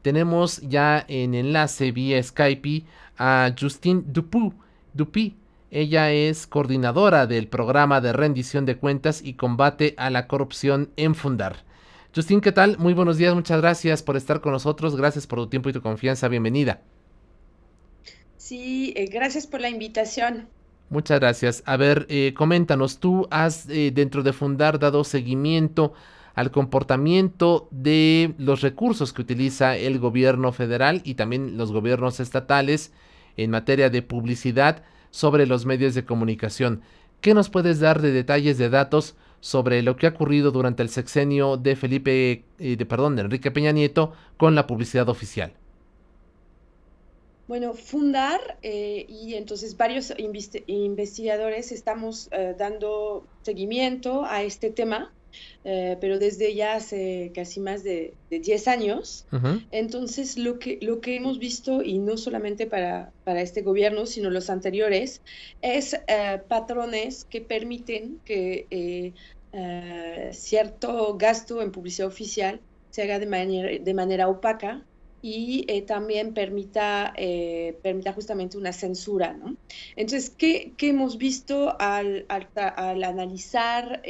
tenemos ya en enlace vía Skype a Justine Dupuy. Ella es coordinadora del programa de rendición de cuentas y combate a la corrupción en Fundar. Justine, ¿qué tal? Muy buenos días, muchas gracias por estar con nosotros, gracias por tu tiempo y tu confianza, bienvenida. Sí, gracias por la invitación. Muchas gracias. A ver, coméntanos, tú has dentro de Fundar dado seguimiento al comportamiento de los recursos que utiliza el gobierno federal y también los gobiernos estatales en materia de publicidad sobre los medios de comunicación. ¿Qué nos puedes dar de detalles, de datos sobre lo que ha ocurrido durante el sexenio de de Enrique Peña Nieto con la publicidad oficial? Bueno, Fundar y entonces varios investigadores estamos dando seguimiento a este tema, pero desde ya hace casi más de 10 años. Ujú. Entonces, lo que hemos visto, y no solamente para este gobierno, sino los anteriores, es patrones que permiten que cierto gasto en publicidad oficial se haga de manera opaca y también permita justamente una censura, ¿no? Entonces, ¿qué hemos visto al analizar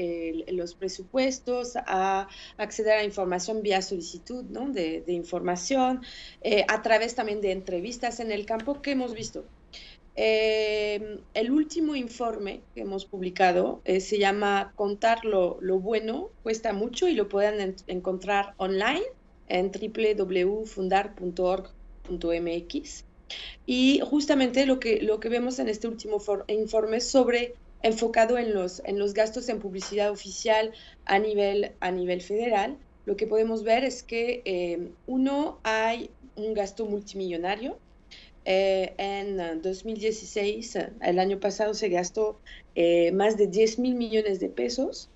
los presupuestos, a acceder a información vía solicitud, ¿no? de información, a través también de entrevistas en el campo? ¿Qué hemos visto? El último informe que hemos publicado se llama Contar lo bueno cuesta mucho, y lo pueden encontrar online en www.fundar.org.mx. Y justamente lo que vemos en este último informe sobre enfocado en los gastos en publicidad oficial a nivel federal, lo que podemos ver es que uno, hay un gasto multimillonario. En 2016, el año pasado, se gastó más de 10.000 millones de pesos,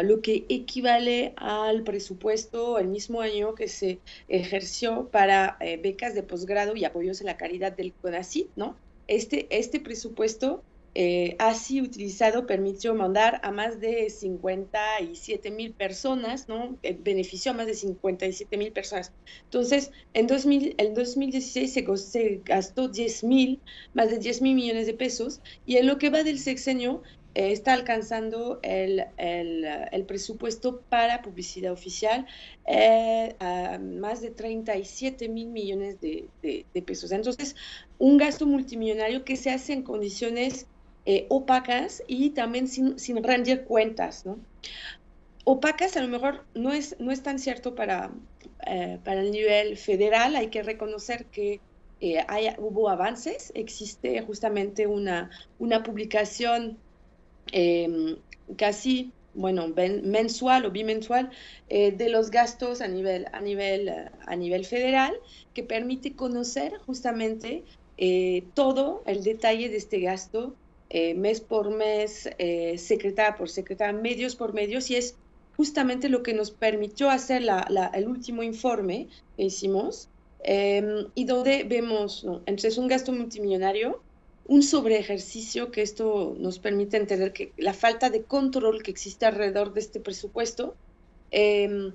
lo que equivale al presupuesto el mismo año que se ejerció para becas de posgrado y apoyos a la caridad del CONACYT, ¿no? Este presupuesto, así utilizado, permitió mandar a más de 57.000 personas, ¿no? Benefició a más de 57.000 personas. Entonces, en 2016 se gastó más de 10.000 millones de pesos, y en lo que va del sexenio está alcanzando el presupuesto para publicidad oficial a más de 37.000 millones de pesos. Entonces, un gasto multimillonario que se hace en condiciones opacas y también sin rendir cuentas, ¿no? Opacas a lo mejor no es tan cierto para el nivel federal. Hay que reconocer que hubo avances. Existe justamente una publicación eh, casi, bueno, mensual o bimensual, de los gastos a nivel federal, que permite conocer justamente todo el detalle de este gasto, mes por mes, secretaria por secretaria, medios por medios, y es justamente lo que nos permitió hacer el último informe que hicimos, y donde vemos, ¿no? Entonces, un gasto multimillonario, un sobreejercicio, que esto nos permite entender que la falta de control que existe alrededor de este presupuesto. eh,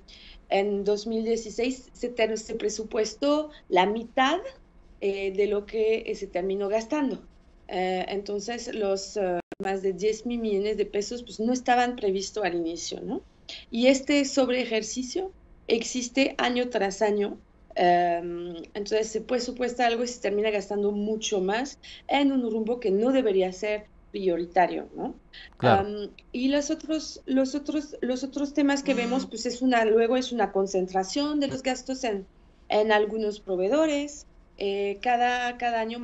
en 2016 se presupuestó la mitad de lo que se terminó gastando. Entonces, los más de 10.000 millones de pesos pues no estaban previstos al inicio, ¿no? Y este sobreejercicio existe año tras año. Entonces se presupuesta algo y se termina gastando mucho más en un rumbo que no debería ser prioritario, ¿no? Claro. Y los otros temas que vemos, pues luego es una concentración de los gastos en algunos proveedores. Cada año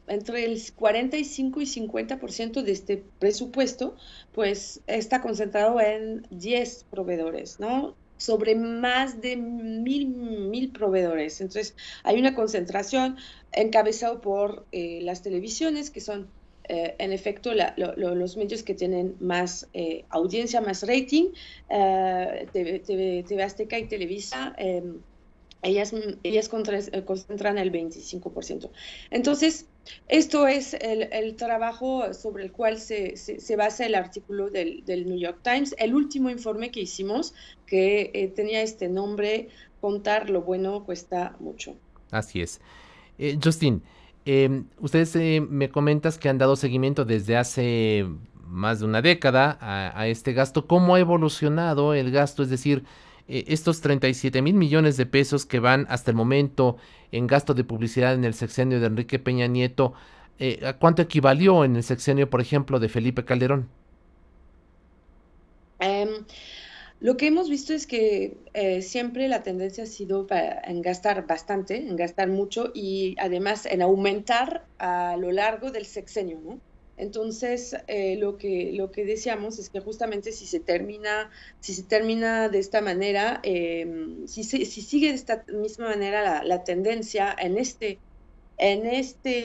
entre el 45 y 50% de este presupuesto, pues está concentrado en 10 proveedores, ¿no? Sobre más de mil proveedores. Entonces, hay una concentración encabezado por las televisiones, que son, en efecto, los medios que tienen más audiencia, más rating. TV Azteca y Televisa ellas concentran el 25%. Entonces, esto es el trabajo sobre el cual se basa el artículo del New York Times, el último informe que hicimos, que tenía este nombre, Contar lo bueno cuesta mucho. Así es. Justin, ustedes me comentas que han dado seguimiento desde hace más de una década a este gasto. ¿Cómo ha evolucionado el gasto? Es decir, estos 37,000 millones de pesos que van hasta el momento en gasto de publicidad en el sexenio de Enrique Peña Nieto, ¿a cuánto equivalió en el sexenio, por ejemplo, de Felipe Calderón? Em, Lo que hemos visto es que siempre la tendencia ha sido en gastar bastante, en gastar mucho y además en aumentar a lo largo del sexenio, ¿no? Entonces, lo que decíamos es que justamente si se termina de esta manera, si sigue de esta misma manera la tendencia en este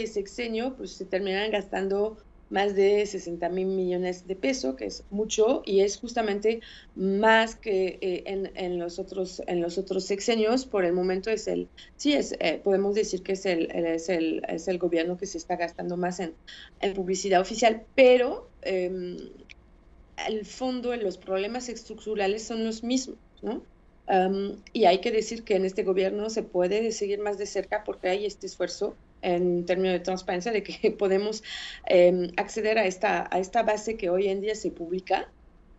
sexenio, pues se terminarán gastando más de 60,000 millones de pesos, que es mucho y es justamente más que en los otros sexenios. Por el momento podemos decir que es el gobierno que se está gastando más en publicidad oficial, pero al fondo los problemas estructurales son los mismos, ¿no? Y hay que decir que en este gobierno se puede seguir más de cerca porque hay este esfuerzo en términos de transparencia de que podemos acceder a esta base que hoy en día se publica.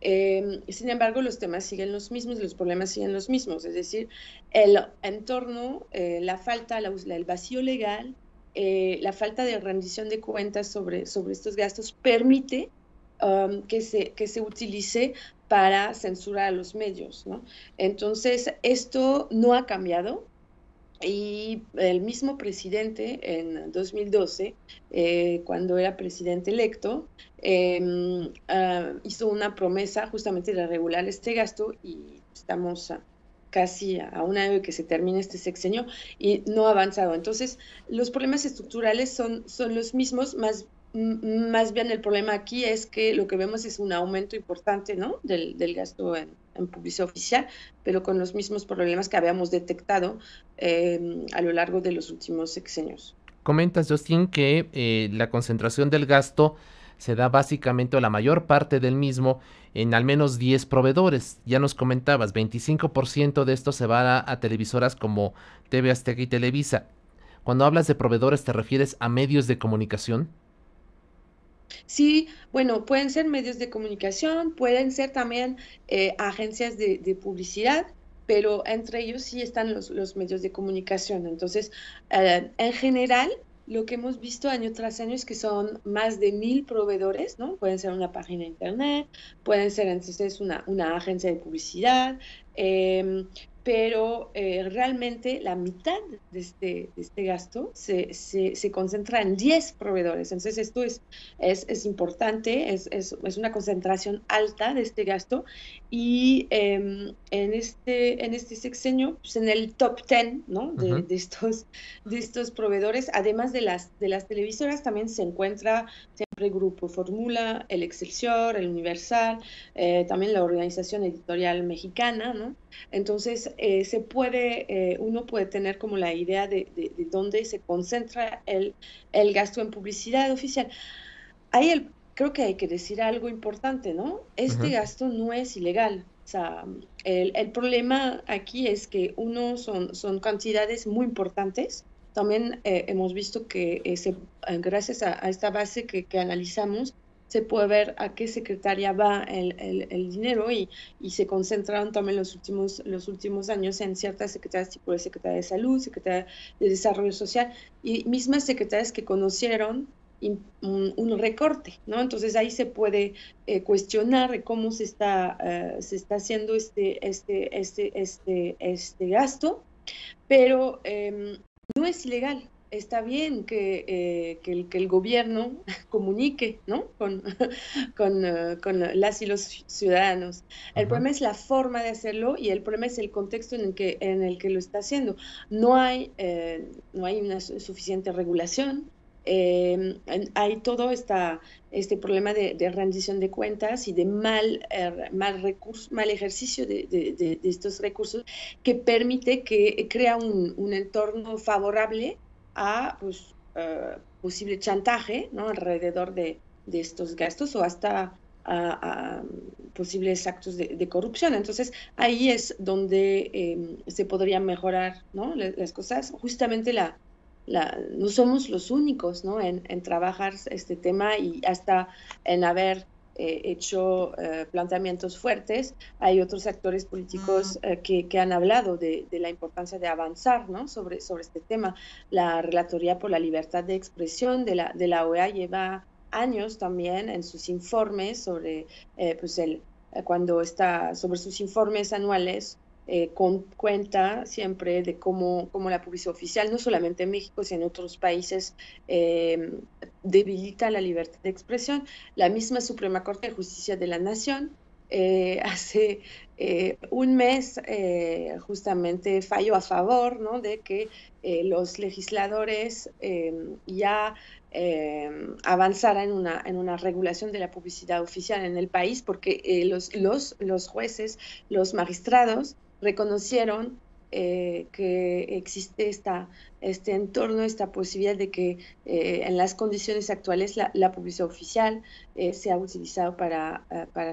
Sin embargo, los temas siguen los mismos, los problemas siguen los mismos, es decir, el entorno, la falta, el vacío legal, la falta de rendición de cuentas sobre estos gastos permite que se utilice para censurar a los medios, ¿no? Entonces, esto no ha cambiado y el mismo presidente en 2012, cuando era presidente electo, hizo una promesa justamente de regular este gasto y estamos casi a un año de que se termine este sexenio y no ha avanzado. Entonces, los problemas estructurales son los mismos, más bien el problema aquí es que lo que vemos es un aumento importante, ¿no? del gasto en publicidad oficial, pero con los mismos problemas que habíamos detectado a lo largo de los últimos sexenios. Comentas, Justin, que la concentración del gasto se da básicamente, o la mayor parte del mismo, en al menos 10 proveedores. Ya nos comentabas, 25% de esto se va a televisoras como TV Azteca y Televisa. Cuando hablas de proveedores, ¿te refieres a medios de comunicación? Sí, bueno, pueden ser medios de comunicación, pueden ser también agencias de publicidad, pero entre ellos sí están los medios de comunicación. Entonces, en general, lo que hemos visto año tras año es que son más de 1,000 proveedores, ¿no? Pueden ser una página de internet, pueden ser entonces una agencia de publicidad, em, pero realmente la mitad de este gasto se concentra en 10 proveedores. Entonces, esto es importante, es una concentración alta de este gasto y en este sexenio, pues en el top 10, ¿no? de, Ujú. de estos, de estos proveedores, además de las televisoras, también se encuentra siempre Grupo Fórmula, el Excelsior, el Universal, también la Organización Editorial Mexicana, ¿no? Entonces, uno puede tener como la idea de dónde se concentra el gasto en publicidad oficial. Creo que hay que decir algo importante, ¿no? Este Ujú. gasto no es ilegal. O sea, el problema aquí es que son cantidades muy importantes. También hemos visto que gracias a esta base que analizamos, se puede ver a qué secretaria va el dinero y se concentraron también los últimos años en ciertas secretarias, tipo de Secretaría de Salud, Secretaría de Desarrollo Social, y mismas secretarias que conocieron un recorte, ¿no? Entonces ahí se puede cuestionar cómo se está haciendo este gasto, pero no es ilegal. Está bien que el gobierno comunique, ¿no? con las y los ciudadanos. El Ujú. problema es la forma de hacerlo y el problema es el contexto en el que lo está haciendo. No hay una suficiente regulación, Hay todo este problema de rendición de cuentas y de mal ejercicio de estos recursos que permite que crea un entorno favorable a pues, posible chantaje, ¿no? Alrededor de estos gastos o hasta a posibles actos de corrupción. Entonces, ahí es donde se podrían mejorar, ¿no? Las cosas. Justamente no somos los únicos, ¿no? En trabajar este tema y hasta en haber hecho planteamientos fuertes. Hay otros actores políticos que han hablado de la importancia de avanzar, ¿no? Sobre este tema. La Relatoría por la Libertad de Expresión de la OEA lleva años también en sus informes sobre, pues cuando está sobre sus informes anuales, cuenta siempre de cómo la publicidad oficial, no solamente en México, sino en otros países, debilita la libertad de expresión. La misma Suprema Corte de Justicia de la Nación hace un mes justamente falló a favor, ¿no? De que los legisladores ya avanzara en una regulación de la publicidad oficial en el país, porque los jueces, los magistrados, reconocieron que existe este entorno, esta posibilidad de que en las condiciones actuales la publicidad oficial sea utilizado para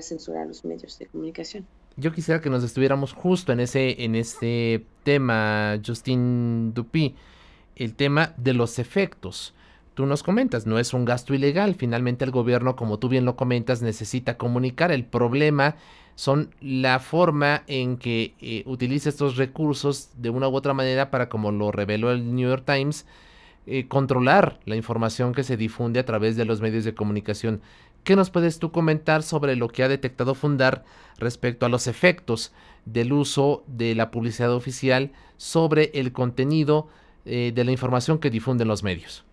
censurar los medios de comunicación. Yo quisiera que nos estuviéramos justo en ese tema, Justin Dupuy, el tema de los efectos. Tú nos comentas, no es un gasto ilegal. Finalmente el gobierno, como tú bien lo comentas, necesita comunicar. El problema son la forma en que utiliza estos recursos de una u otra manera para, como lo reveló el New York Times, controlar la información que se difunde a través de los medios de comunicación. ¿Qué nos puedes tú comentar sobre lo que ha detectado Fundar respecto a los efectos del uso de la publicidad oficial sobre el contenido de la información que difunden los medios?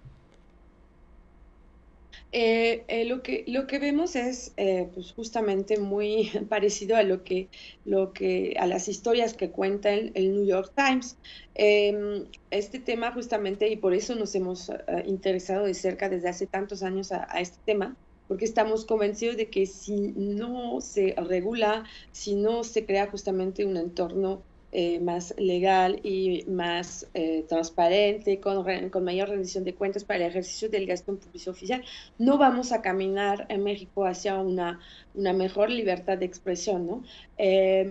Lo que vemos es pues justamente muy parecido a a las historias que cuenta el New York Times. Este tema justamente, y por eso nos hemos interesado de cerca desde hace tantos años a este tema, porque estamos convencidos de que si no se regula, si no se crea justamente un entorno más legal y más transparente, con mayor rendición de cuentas para el ejercicio del gasto en publicidad oficial, no vamos a caminar en México hacia una mejor libertad de expresión, ¿no?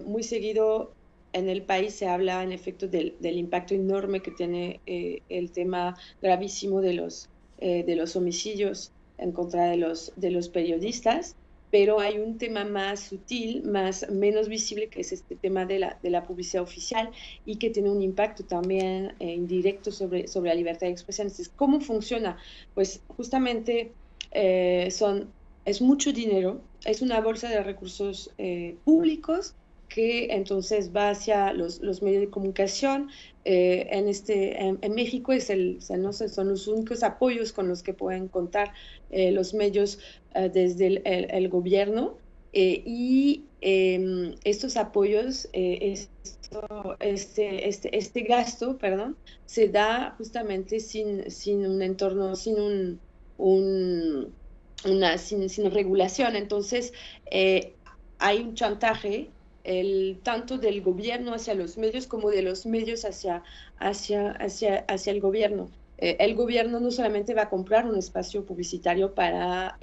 Muy seguido en el país se habla, en efecto, del impacto enorme que tiene el tema gravísimo de los homicidios en contra de los periodistas, pero hay un tema más sutil, menos visible, que es este tema de la publicidad oficial y que tiene un impacto también indirecto sobre la libertad de expresión. Entonces, ¿cómo funciona? Pues justamente es mucho dinero, es una bolsa de recursos públicos que entonces va hacia los medios de comunicación. En México no sé, son los únicos apoyos con los que pueden contar los medios desde el gobierno estos apoyos, este gasto, perdón, se da justamente sin un entorno, sin regulación. Entonces, hay un chantaje tanto del gobierno hacia los medios como de los medios hacia el gobierno. El gobierno no solamente va a comprar un espacio publicitario para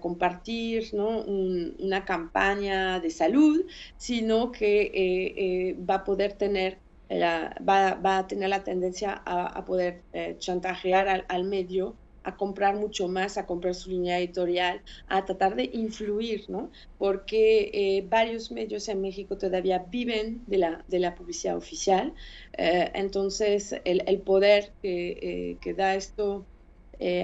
compartir, ¿no? Una campaña de salud, sino que va a poder tener va a tener la tendencia a poder chantajear al medio, a comprar mucho más, a comprar su línea editorial, a tratar de influir, ¿no? Porque varios medios en México todavía viven de la publicidad oficial. Entonces, el poder que da esto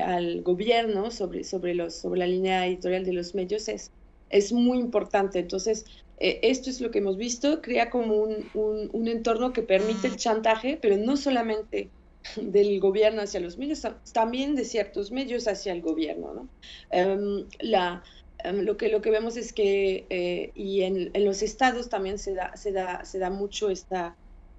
al gobierno sobre la línea editorial de los medios es muy importante. Entonces, esto es lo que hemos visto, crea como un entorno que permite el chantaje, pero no solamente del gobierno hacia los medios, también de ciertos medios hacia el gobierno, ¿no? Lo que vemos es que, y en los estados también se da mucho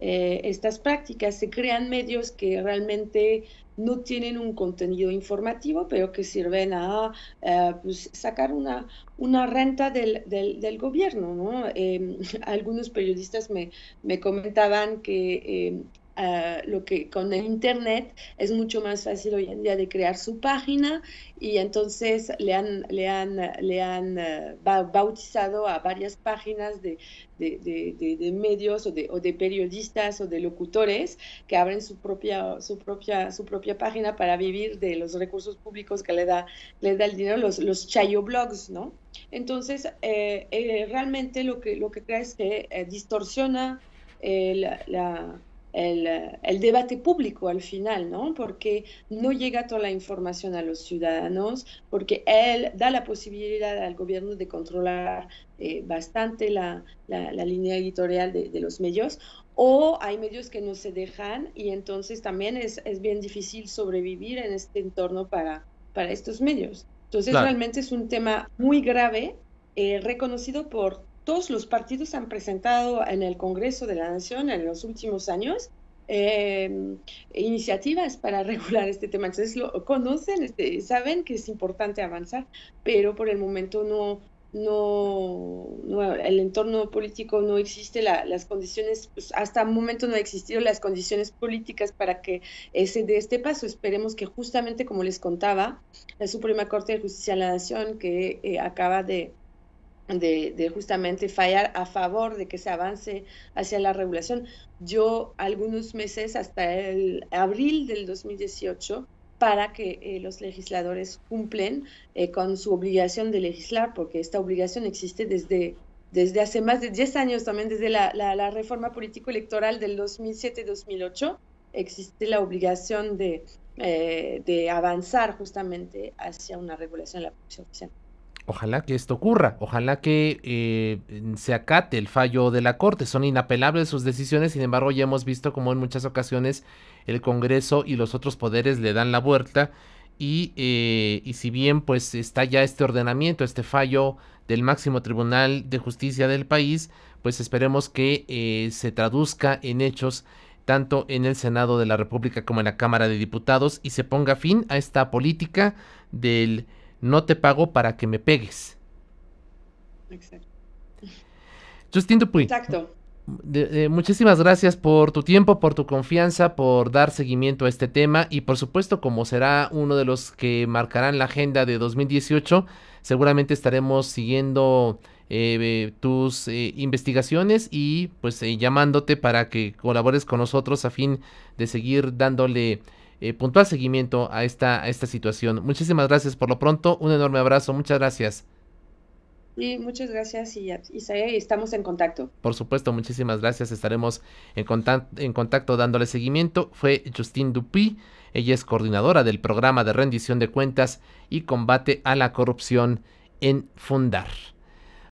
estas prácticas. Se crean medios que realmente no tienen un contenido informativo, pero que sirven a pues, sacar una renta del gobierno, ¿no? Algunos periodistas me comentaban que lo que con el Internet es mucho más fácil hoy en día de crear su página y entonces le han bautizado a varias páginas de medios o de periodistas o de locutores que abren su propia página para vivir de los recursos públicos que le da el dinero, los chayo blogs, ¿no? Entonces, realmente lo que crea es que distorsiona el debate público al final, ¿no? Porque no llega toda la información a los ciudadanos, porque él da la posibilidad al gobierno de controlar bastante la línea editorial de los medios, o hay medios que no se dejan y entonces también es bien difícil sobrevivir en este entorno para estos medios. Entonces Claro. realmente es un tema muy grave, reconocido por todos los partidos han presentado en el Congreso de la Nación en los últimos años iniciativas para regular este tema. Entonces lo conocen, saben que es importante avanzar, pero por el momento el entorno político no existe, las condiciones, pues hasta el momento no han existido las condiciones políticas para que se dé este paso. Esperemos que justamente, como les contaba, la Suprema Corte de Justicia de la Nación, que acaba de justamente fallar a favor de que se avance hacia la regulación. Yo algunos meses hasta el abril del 2018 para que los legisladores cumplen con su obligación de legislar, porque esta obligación existe desde hace más de 10 años, también desde la reforma político-electoral del 2007-2008, existe la obligación de avanzar justamente hacia una regulación de la producción oficial. Ojalá que esto ocurra, ojalá que se acate el fallo de la Corte. Son inapelables sus decisiones, sin embargo ya hemos visto como en muchas ocasiones el Congreso y los otros poderes le dan la vuelta y si bien pues está ya este ordenamiento, este fallo del máximo tribunal de justicia del país, pues esperemos que se traduzca en hechos tanto en el Senado de la República como en la Cámara de Diputados y se ponga fin a esta política del no te pago para que me pegues. Exacto. Justin Dupuy, Exacto. muchísimas gracias por tu tiempo, por tu confianza, por dar seguimiento a este tema y por supuesto como será uno de los que marcarán la agenda de 2018, seguramente estaremos siguiendo tus investigaciones y pues llamándote para que colabores con nosotros a fin de seguir dándole puntual seguimiento a esta situación. Muchísimas gracias por lo pronto, un enorme abrazo, muchas gracias. Y muchas gracias, Isaías, y estamos en contacto. Por supuesto, muchísimas gracias, estaremos en contacto dándole seguimiento. Fue Justine Dupuy, ella es coordinadora del programa de rendición de cuentas y combate a la corrupción en Fundar.